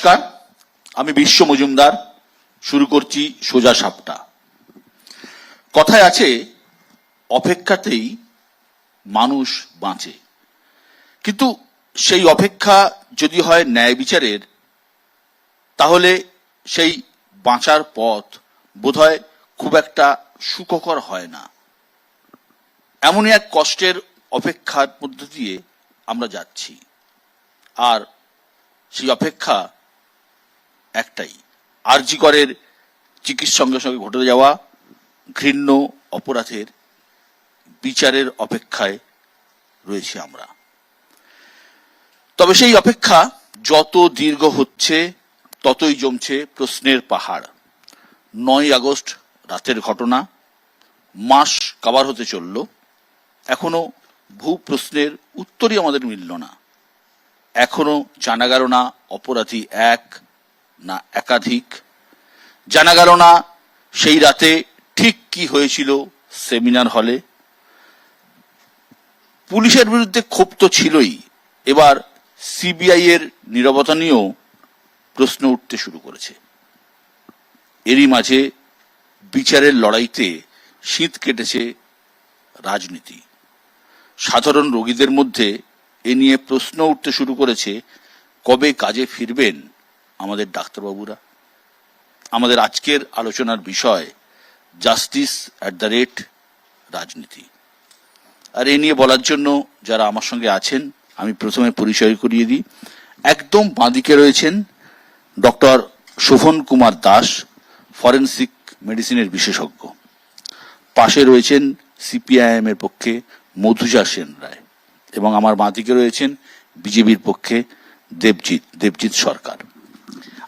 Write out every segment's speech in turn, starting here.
নমস্কার, আমি বিশ্ব মজুমদার। শুরু করছি সোজা সাপটা। কথায় আছে, অপেক্ষাতেই মানুষ বাঁচে। কিন্তু সেই অপেক্ষা যদি হয় ন্যায় বিচারের, তাহলে সেই বাঁচার পথ বোধহয় খুব একটা সুখকর হয় না। এমনই এক কষ্টের অপেক্ষার মধ্য দিয়ে আমরা যাচ্ছি। আর সেই অপেক্ষা একটাই, আরজি করের চিকিৎসার সঙ্গে সঙ্গে ঘটে যাওয়া ঘৃণ্য অপরাধের বিচারের অপেক্ষায় রয়েছি আমরা। তবে সেই অপেক্ষা যত দীর্ঘ হচ্ছে ততই জমছে প্রশ্নের পাহাড়। 9ই আগস্ট রাতের ঘটনা, মাস কাবার হতে চলল, এখনো ভূ প্রশ্নের উত্তরই আমাদের মিলল না। এখনো জানা গেল না অপরাধী এক না একাধিক। জানা গেল না সেই রাতে ঠিক কি হয়েছিল সেমিনার হলে। পুলিশের বিরুদ্ধে ক্ষোভ তো ছিলই, এবার সিবিআই এর নীরবতা নিয়েও প্রশ্ন উঠতে শুরু করেছে। এরই মাঝে বিচারের লড়াইতে শীত কেটেছে রাজনীতি। সাধারণ রোগীদের মধ্যে এ নিয়ে প্রশ্ন উঠতে শুরু করেছে, কবে কাজে ফিরবেন আমাদের ডাক্তারবাবুরা। আমাদের আজকের আলোচনার বিষয় জাস্টিস @ রাজনীতি। আর এ নিয়ে বলার জন্য যারা আমার সঙ্গে আছেন, আমি প্রথমে পরিচয় করিয়ে দিই। একদম বাঁদিকে রয়েছেন ডক্টর শোভন কুমার দাস, ফরেনসিক মেডিসিনের বিশেষজ্ঞ। পাশে রয়েছেন সিপিআইএম এর পক্ষে মধুজা সেন রায়, এবং আমার বাঁদিকে রয়েছেন বিজেপির পক্ষে দেবজিৎ সরকার।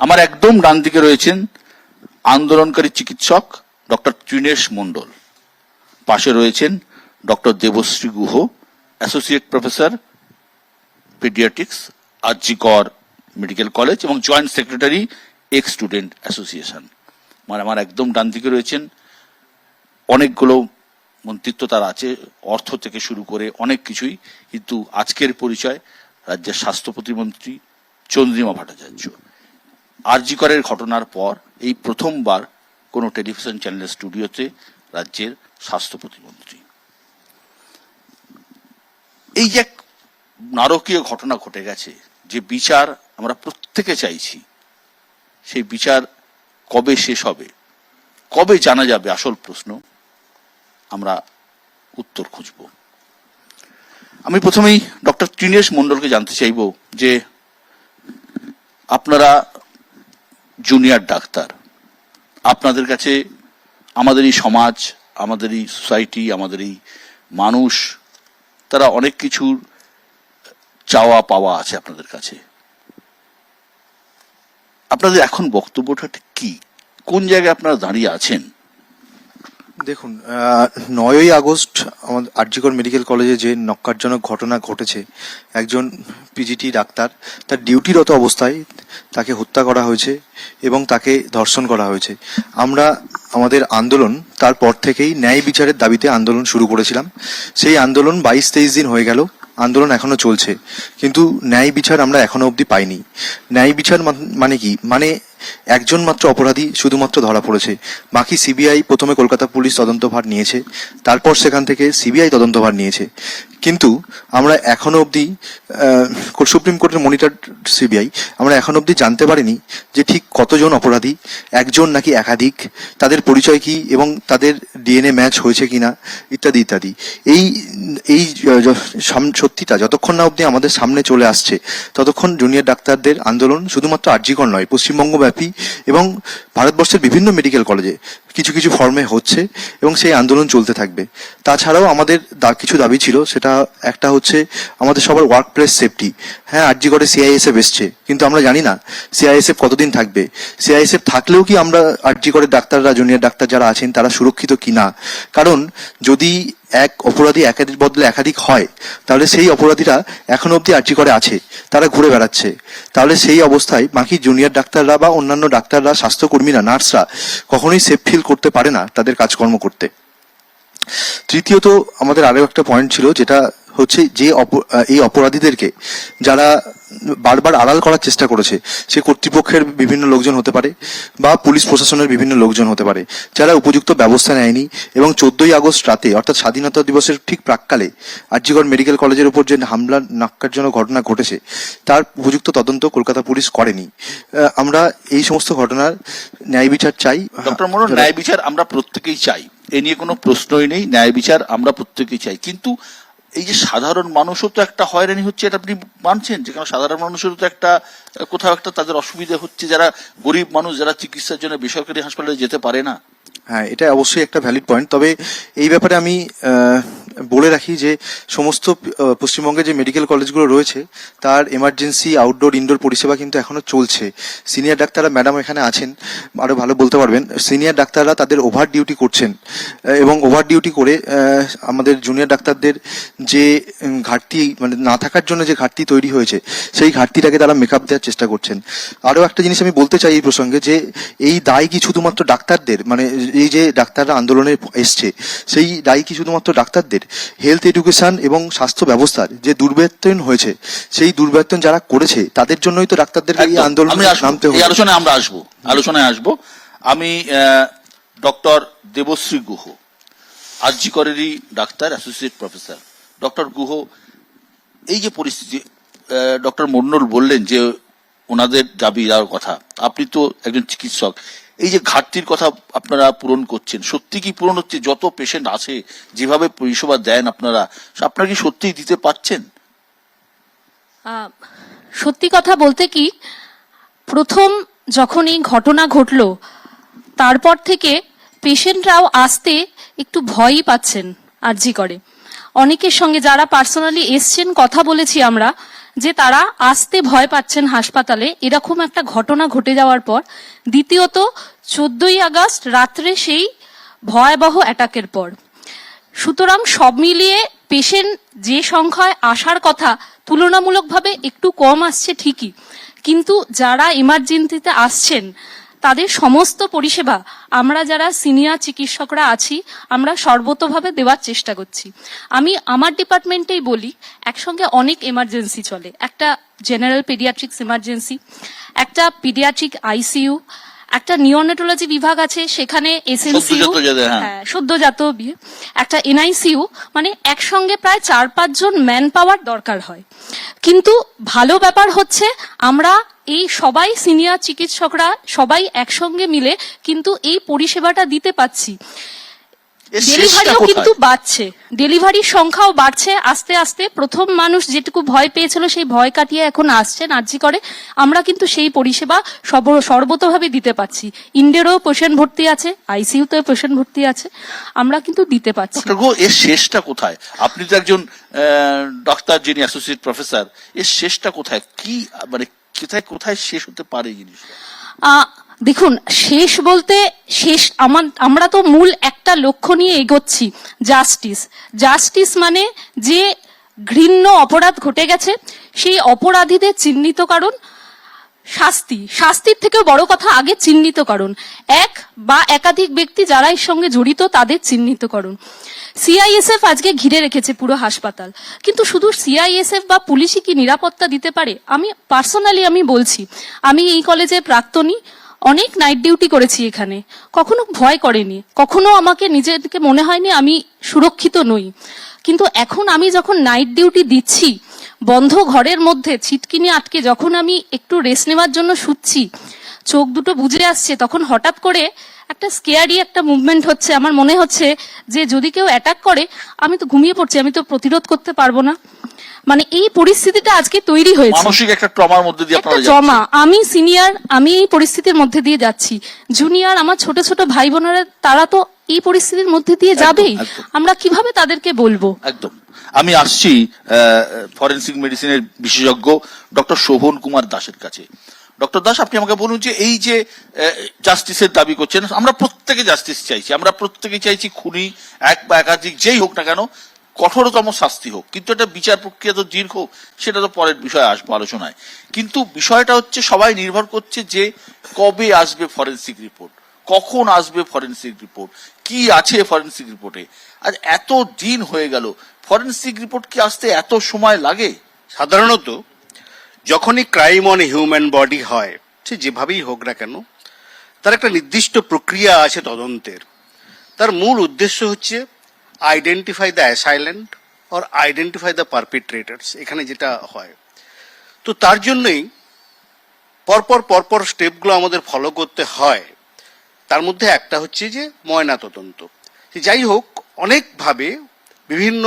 আমার একদম ডান দিকে রয়েছেন আন্দোলনকারী চিকিৎসক ডক্টর তৃণেশ মণ্ডল। পাশে রয়েছেন doctor Debashree Guha, associate professor paediatrics, RG Kar medical college এবং joint secretary ex student association. মানে আমার একদম ডান দিকে রয়েছেন, অনেকগুলো মন্ত্রিত্ব তার আছে, অর্থ থেকে শুরু করে অনেক কিছুই, কিন্তু আজকের পরিচয় রাজ্যের স্বাস্থ্য প্রতিমন্ত্রী চন্দ্রিমা ভট্টাচার্য। আরজি করের ঘটনার পর এই প্রথমবার কোনো টেলিভিশন চ্যানেলের স্টুডিওতে রাজ্যের স্বাস্থ্য প্রতিমন্ত্রী। এই যে নারকীয় ঘটনা ঘটে গেছে, যে বিচার আমরা প্রত্যেকে চাইছি, সেই বিচার কবে শেষ হবে, কবে জানা যাবে আসল প্রশ্ন, আমরা উত্তর খুঁজব। আমি প্রথমেই ডক্টর তৃণেশ মণ্ডলকে জানতে চাইব যে আপনারা জুনিয়র ডাক্তার, আপনাদের কাছে আমাদের এই সমাজ, আমাদের এই সোসাইটি, আমাদের এই মানুষ, তারা অনেক কিছুর চাওয়া পাওয়া আছে আপনাদের কাছে। আপনাদের এখন বক্তব্যটা ঠিক কি, কোন জায়গায় আপনারা দাঁড়িয়ে আছেন? দেখুন, 9ই আগস্ট আমাদের আরজি কর মেডিকেল কলেজে যে ন্যক্কারজনক ঘটনা ঘটেছে, একজন পিজিটি ডাক্তার তার ডিউটিরত অবস্থায় তাকে হত্যা করা হয়েছে এবং তাকে ধর্ষণ করা হয়েছে। আমরা আমাদের আন্দোলন তারপর থেকেই ন্যায় বিচারের দাবিতে আন্দোলন শুরু করেছিলাম। সেই আন্দোলন 22-23 দিন হয়ে গেল, আন্দোলন এখনো চলছে, কিন্তু ন্যায় বিচার আমরা এখনো অবধি পাইনি। ন্যায় বিচার মানে কি? মানে একজন মাত্র অপরাধী শুধুমাত্র ধরা পড়েছে, বাকি সিবিআই প্রথমে কলকাতা পুলিশ তদন্তভার নিয়েছে, তারপর সেখান থেকে সিবিআই তদন্তভার নিয়েছে, কিন্তু আমরা এখনো অবধি সুপ্রিম কোর্টের মনিটর সিবিআই, আমরা এখনো অবধি জানতে পারিনি যে ঠিক কতজন অপরাধী, একজন নাকি একাধিক, তাদের পরিচয় কি এবং তাদের ডিএনএ ম্যাচ হয়েছে কিনা, ইত্যাদি ইত্যাদি। এই এই সত্যিটা যতক্ষণ না অবধি আমাদের সামনে চলে আসছে, ততক্ষণ জুনিয়র ডাক্তারদের আন্দোলন শুধুমাত্র আরজি কর নয়, পশ্চিমবঙ্গব্যাপী এবং ভারতবর্ষের বিভিন্ন মেডিকেল কলেজে কিছু কিছু ফর্মে হচ্ছে এবং সেই আন্দোলন চলতে থাকবে। তাছাড়াও আমাদের কিছু দাবি ছিল, সেটা একটা হচ্ছে আমাদের সবার ওয়ার্ক প্লেস সেফটি। হ্যাঁ, আরজি করে সিআইএসএফ এসছে, কিন্তু আমরা জানি না সিআইএসএফ কতদিন থাকবে। সিআইএসএফ থাকলেও কি আমরা আরজি করে ডাক্তাররা, জুনিয়র ডাক্তার যারা আছেন, তারা সুরক্ষিত কিনা? কারণ যদি এক অপরাধী একাধিক বদলে একাধিক হয়, তাহলে সেই অপরাধীরা এখনো অবধি আরজি করে আছে, তারা ঘুরে বেড়াচ্ছে। তাহলে সেই অবস্থায় বাকি জুনিয়র ডাক্তাররা বা অন্যান্য ডাক্তাররা, স্বাস্থ্যকর্মীরা, নার্সরা কখনোই সেফ ফিল করতে পারে না তাদের কাজকর্ম করতে। তৃতীয়ত আমাদের আরো একটা পয়েন্ট ছিল, যেটা হচ্ছে যে এই অপরাধীদেরকে যারা বারবার আড়াল করার চেষ্টা করেছে, সে কর্তৃপক্ষের বিভিন্ন লোকজন হতে পারে বা পুলিশ প্রশাসনের বিভিন্ন লোকজন হতে পারে, যারা উপযুক্ত ব্যবস্থা নেয়নি এবং 14ই আগস্ট রাতে অর্থাৎ স্বাধীনতা দিবসের ঠিক প্রাক্কালে আরজিকর মেডিকেল কলেজের উপর যে হামলার ন্যক্কারজনক ঘটনা ঘটেছে তার উপযুক্ত তদন্ত কলকাতা পুলিশ করেনি। আমরা এই সমস্ত ঘটনার ন্যায় বিচার চাই। ডক্টর মোড়ল, ন্যায় বিচার আমরা প্রত্যেকেই চাই, এ নিয়ে কোনো প্রশ্নই নেই, ন্যায় বিচার আমরা প্রত্যেকেই চাই। কিন্তু এই যে সাধারণ মানুষও তো একটা হয়রানি হচ্ছে, এটা আপনি মানছেন? যেখানে সাধারণ মানুষেরও তো একটা কোথাও একটা তাদের অসুবিধা হচ্ছে, যারা গরিব মানুষ, যারা চিকিৎসার জন্য বেসরকারি হাসপাতালে যেতে পারে না। হ্যাঁ, এটা অবশ্যই একটা ভ্যালিড পয়েন্ট। তবে এই ব্যাপারে আমি বলে রাখি যে সমস্ত পশ্চিমবঙ্গে যে মেডিকেল কলেজগুলো রয়েছে তার এমার্জেন্সি আউটডোর ইনডোর পরিষেবা কিন্তু এখনো চলছে। সিনিয়র ডাক্তাররা, ম্যাডাম এখানে আছেন, আরো ভালো বলতে পারবেন, সিনিয়র ডাক্তাররা তাদের ওভার ডিউটি করছেন এবং ওভার ডিউটি করে আমাদের জুনিয়র ডাক্তারদের যে ঘাটতি, মানে না থাকার জন্য যে ঘাটতি তৈরি হয়েছে সেই ঘাটতিটাকে তারা মেকআপ দেওয়ার চেষ্টা করছেন। আরো একটা জিনিস আমি বলতে চাই এই প্রসঙ্গে, যে এই দায় কি শুধুমাত্র ডাক্তারদের, মানে এই যে ডাক্তাররা আন্দোলনে এসছে সেই দায় কি শুধুমাত্র ডাক্তারদের? হেলথ এডুকেশন এবং স্বাস্থ্য ব্যবস্থার যে দুর্বৃত্তায়ন হয়েছে, সেই দুর্বৃত্তায়ন যারা করেছে তাদের জন্যই তো ডাক্তারদের এই আন্দোলনে নামতে হবে। এই আলোচনায় আসবো। আমি ডক্টর দেবশ্রী গুহ, আরজি করেরই ডাক্তার, অ্যাসোসিয়েট প্রফেসর। ডক্টর গুহ, এই যে পরিস্থিতি, ডক্টর মন্ডল বললেন যে ওনাদের দাবি দেওয়ার কথা, আপনি তো একজন চিকিৎসক, এই যে ঘাটতির কথা আপনারা পূরণ করছেন, সত্যি কি পূরণ হচ্ছে? যত পেশেন্ট আছে, যেভাবে পরিষেবা দেন আপনারা কি সত্যিই দিতে পারছেন? সত্যি কথা বলতে কি, প্রথম যখন এই ঘটনা ঘটলো তারপর থেকে পেশেন্টরাও আসতে একটু ভয়ই পাচ্ছেন। আরজি করে অনেকের সঙ্গে যারা পার্সোনালি এসছেন কথা বলেছি আমরা, যে তারা আসতে ভয় পাচ্ছেন হাসপাতালে এরকম একটা ঘটনা ঘটে যাওয়ার পর। দ্বিতীয়ত 14ই আগস্ট রাত্রে সেই ভয়াবহ অ্যাটাকের পর। সুতরাং সব মিলিয়ে পেশেন্ট যে সংখ্যায় আসার কথা তুলনামূলকভাবে একটু কম আসছে ঠিকই, কিন্তু যারা ইমার্জেন্সিতে আসছেন তাদের সমস্ত পরিষেবা আমরা যারা সিনিয়র চিকিৎসকরা আছি আমরা সর্বতোভাবে দেওয়ার চেষ্টা করছি। আমি আমার ডিপার্টমেন্টেই বলি, একসঙ্গে অনেক এমার্জেন্সি চলে। একটা জেনারেল পেডিয়াট্রিক্স এমার্জেন্সি, একটা পিডিয়াট্রিক আইসিইউ, একটা নিওনেটোলজি বিভাগ আছে, সেখানে এসএনসিইউ, সদ্যজাত, একটা এনআইসিইউ, মানে একসঙ্গে প্রায় 4-5 জন ম্যান পাওয়ার দরকার হয়। কিন্তু ভালো ব্যাপার হচ্ছে আমরা এই সবাই সিনিয়র চিকিৎসকরা সবাই একসঙ্গে মিলে কিন্তু এই পরিষেবাটা দিতে পাচ্ছি। ডেলিভারিও কিন্তু বাড়ছে, ডেলিভারির সংখ্যাও বাড়ছে আস্তে আস্তে। প্রথম মানুষ যেটুকু ভয় পেয়েছিল সেই ভয় কাটিয়ে এখন আসছেন আরজি করে। আমরা কিন্তু সেই পরিষেবা সর্বতোভাবে দিতে পাচ্ছি। ইন্ডোরেও পেশেন্ট ভর্তি আছে, আইসিইউতেও পেশেন্ট ভর্তি আছে, আমরা কিন্তু দিতে পাচ্ছি। এর শেষটা কোথায়? আপনি তো একজন ডাক্তার যিনি অ্যাসোসিয়েট প্রফেসর, এর শেষটা কোথায়? কি মানে কোথায় শেষ হতে পারে জিনিসটা? দেখুন, শেষ বলতে শেষ আমরা তো মূল একটা লক্ষ্য নিয়ে এগোচ্ছি, জাস্টিস। জাস্টিস মানে যে ঘৃণ্য অপরাধ ঘটে গেছে সেই অপরাধীদের চিহ্নিতকরণ, শাস্তির থেকেও বড় কথা আগে চিহ্নিতকরণ, এক বা একাধিক ব্যক্তি যারা এর সঙ্গে জড়িত তাদের চিহ্নিতকরণ। সিআইএসএফ আজকে ঘিরে রেখেছে পুরো হাসপাতাল, কিন্তু শুধু সিআইএসএফ বা পুলিশই কি নিরাপত্তা দিতে পারে? আমি পার্সোনালি বলছি, আমি এই কলেজের প্রাক্তনী, অনেক নাইট ডিউটি করেছি এখানে, কখনো ভয় করেনি, কখনো আমাকে নিজেকে মনে হয়নি আমি সুরক্ষিত নই। কিন্তু এখন আমি যখন নাইট ডিউটি দিচ্ছি, বন্ধ ঘরের মধ্যে ছিটকিনি আটকে যখন আমি একটু রেস্ট নেওয়ার জন্য শুচ্ছি, চোখ দুটো বুজে আসছে, তখন হঠাৎ করে একটা স্কেয়ারি একটা মুভমেন্ট হচ্ছে। আমার মনে হচ্ছে যে যদি কেউ অ্যাটাক করে আমি তো ঘুমিয়ে পড়ছি, আমি তো প্রতিরোধ করতে পারবো না। মানে এই পরিস্থিতিটা আজকে তৈরি হয়েছে, মানসিক একটা ট্রমার মধ্যে দিয়ে আপনারা যাচ্ছেন। ট্রমা, আমি সিনিয়র, আমি এই পরিস্থিতির মধ্যে দিয়ে যাচ্ছি। জুনিয়র আমার ছোট ছোট ভাই বোনেরা তারা তো এই পরিস্থিতির মধ্যে দিয়ে যাবেই, আমরা কিভাবে তাদেরকে বলবো? একদম। আমি আসছি ফরেনসিক মেডিসিনের বিশেষজ্ঞ ডক্টর শোভন কুমার দাসের কাছে। ডক্টর দাস, আপনি আমাকে বলুন যে এই যে জাস্টিসের দাবি করছেন, আমরা প্রত্যেকে জাস্টিস চাইছি, আমরা প্রত্যেকে চাইছি খুনি এক বা একাধিক যেই হোক না কেন কঠোরতম শাস্তি হোক, কিন্তু এটা বিচার প্রক্রিয়া তো দীর্ঘ, সেটা তো পরের বিষয় আসবো আলোচনায়। কিন্তু বিষয়টা হচ্ছে সবাই নির্ভর করছে যে কবে আসবে ফরেনসিক রিপোর্ট, কখন আসবে ফরেন্সিক রিপোর্ট, কি আছে ফরেন্সিক রিপোর্টে? আজ এত দিন হয়ে গেল, ফরেন্সিক রিপোর্ট কি আসতে এত সময় লাগে? সাধারণত যখনই ক্রাইম অন হিউম্যান বডি হয়, সে যেভাবেই হোক না কেন, তার একটা নির্দিষ্ট প্রক্রিয়া আছে তদন্তের। তার মূল উদ্দেশ্য হচ্ছে identify the assailant or identify the পারপিট্রেটার্স, এখানে যেটা হয়। তো তার জন্যই পরপর স্টেপগুলো আমাদের ফলো করতে হয়। তার মধ্যে একটা হচ্ছে যে ময়না তদন্ত। যাই হোক, অনেকভাবে বিভিন্ন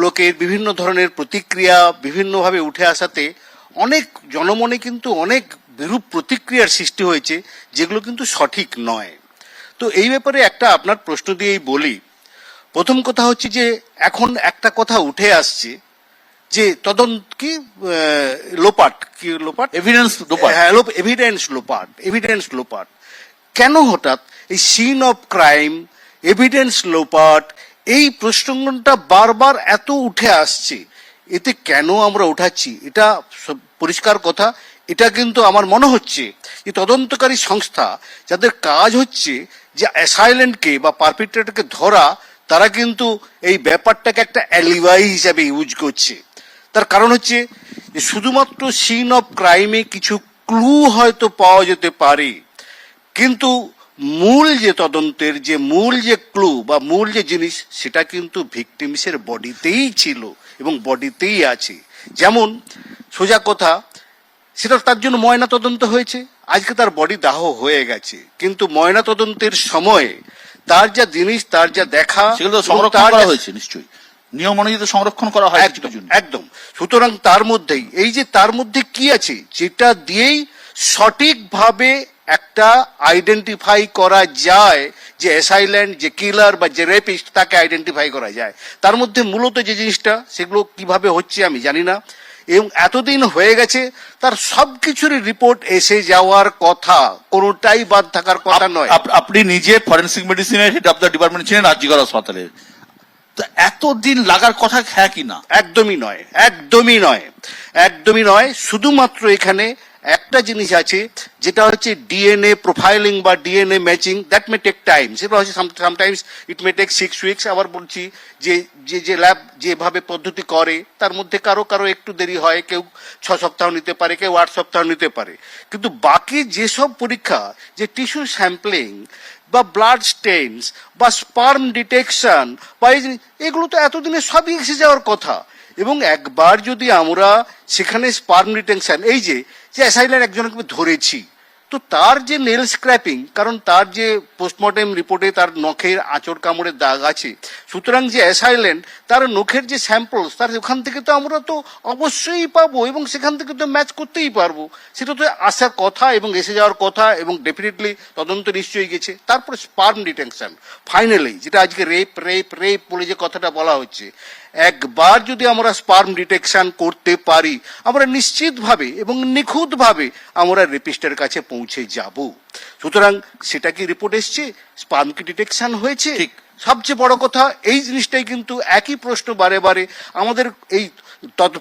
লোকের বিভিন্ন ধরনের প্রতিক্রিয়া বিভিন্নভাবে উঠে আসাতে অনেক জনমনে কিন্তু অনেক বিরূপ প্রতিক্রিয়ার সৃষ্টি হয়েছে, যেগুলো কিন্তু সঠিক নয়। তো এই ব্যাপারে একটা আপনার প্রশ্ন দিয়েই বলি। প্রথম কথা হচ্ছে যে এখন একটা কথা উঠে আসছে যে তদন্ত কি লোপাট, এভিডেন্স এভিডেন্স লোপাট কেন হঠাৎ এই সিন অফ ক্রাইম, এভিডেন্স লোপাট, এই প্রশ্নটা বারবার এত উঠে আসছে। এতে কেন আমরা উঠাচ্ছি এটা পরিষ্কার কথা। এটা কিন্তু আমার মনে হচ্ছে যে তদন্তকারী সংস্থা যাদের কাজ হচ্ছে যে অ্যাসাইলেন্টকে বা পারপিট্রেটরকে ধরা, তারা কিন্তু এই ব্যাপারটাকে একটা অ্যালিবাই হিসাবে ইউজ করছে। তার কারণ হচ্ছে যে শুধুমাত্র সিন অফ ক্রাইমে কিছু ক্লু হয়তো পাওয়া যেতে পারে, কিন্তু মূল যে তদন্তের যে মূল যে ক্লু বা মূল যে জিনিস, সেটা কিন্তু ভিকটিমসের বডিতেই ছিল এবং বডিতেই আছে। যেমন সোজা কথা, সেটা তার জন্য ময়না তদন্ত হয়েছে, আজকে তার বডি দাহ হয়ে গেছে, কিন্তু ময়না তদন্তের সময়ে তার যা জিনিস, তার যা দেখা, সেগুলো তো সংরক্ষণ করা হয়েছে নিশ্চয়ই, নিয়ম অনুযায়ী তো সংরক্ষণ করা হয় একদম। সুতরাং তার মধ্যেই এই যে তার মধ্যে কি আছে, যেটা দিয়েই সঠিকভাবে একটা আইডেন্টিফাই করা যায় যে অ্যাসাইলেন্ট, যে কিলার বা যে রেপিস্ট, তাকে আইডেন্টিফাই করা যায়। তার মধ্যে মূলত যে জিনিসটা, সেগুলো কিভাবে হচ্ছে আমি জানি না, এবং এতদিন হয়ে গেছে, তার সবকিছুরই রিপোর্ট এসে যাওয়ার কথা, কোনোটাই বাদ থাকার কথা নয়। আপনি নিজে ফরেন্সিক মেডিসিনের হেড অফ দ্য ডিপার্টমেন্ট ছিলেন আরজিকর হাসপাতালের, তো এতদিন লাগার কথা হ্যাঁ কি না? একদমই নয়। শুধুমাত্র এখানে একটা জিনিস আছে, যেটা হচ্ছে ডিএনএ প্রোফাইলিং বা DNA matching. That may take time. সেটা হচ্ছে sometimes it may take 6 weeks. আবার বলছি যে ল্যাব যেভাবে পদ্ধতি করে, তার মধ্যে কারো একটু দেরি হয়, কেউ 6 সপ্তাহ নিতে পারে, কেউ 8 সপ্তাহ নিতে পারে। কিন্তু বাকি যেসব পরীক্ষা, যে টিস্যু স্যাম্পলিং বা ব্লাড স্টেইনস বা স্পার্ম ডিটেকশন বা এগুলো তো এতদিনে সবই এসে যাওয়ার কথা। এবং একবার যদি আমরা সেখানে স্পার্ম ডিটেকশন, এই যে অ্যাসাইলেন্ট একজনকে ধরেছি, তো তার যে নেল স্ক্র্যাপিং, কারণ তার যে পোস্টমর্টেম রিপোর্টে তার নখের আঁচড় কামড়ের দাগ আছে, সুতরাং যে অ্যাসাইলেন্ট, তার নখের যে স্যাম্পলস, তার ওখান থেকে তো আমরা তো অবশ্যই পাবো এবং সেখান থেকে তো ম্যাচ করতেই পারবো। সেটা তো আসার কথা এবং এসে যাওয়ার কথা, এবং ডেফিনেটলি তদন্ত নিশ্চয়ই গেছে। তারপরে স্পার্ম ডিটেকশন, ফাইনালি যেটা আজকে রেপ বলে যে কথাটা বলা হচ্ছে, একবার যদি আমরা স্পার্ম ডিটেকশন করতে পারি, আমরা নিশ্চিতভাবে এবং নিখুঁতভাবে আমরা রেপিস্টের কাছে পৌঁছে যাব। সুতরাং সেটা কি রিপোর্ট এসছে, স্পার্ম কি ডিটেকশন হয়েছে? ঠিক। সবচেয়ে বড় কথা এই জিনিসটাই কিন্তু একই প্রশ্ন বারে বারে আমাদের, এই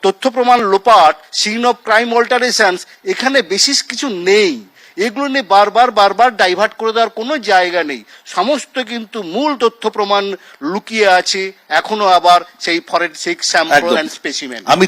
তথ্য প্রমাণ লোপাট, সিন অফ ক্রাইম অল্টারেশনস, এখানে বেসিস কিছু নেই। এগুলো নিয়ে বারবার ডাইভার্ট করে দেওয়ার কোনো জায়গা নেই। সমস্ত কিন্তু মূল তথ্য প্রমাণ লুকিয়ে আছে এখনো, আবার সেই ফরেনসিক স্যাম্পল অ্যান্ড স্পেসিমেন। আমি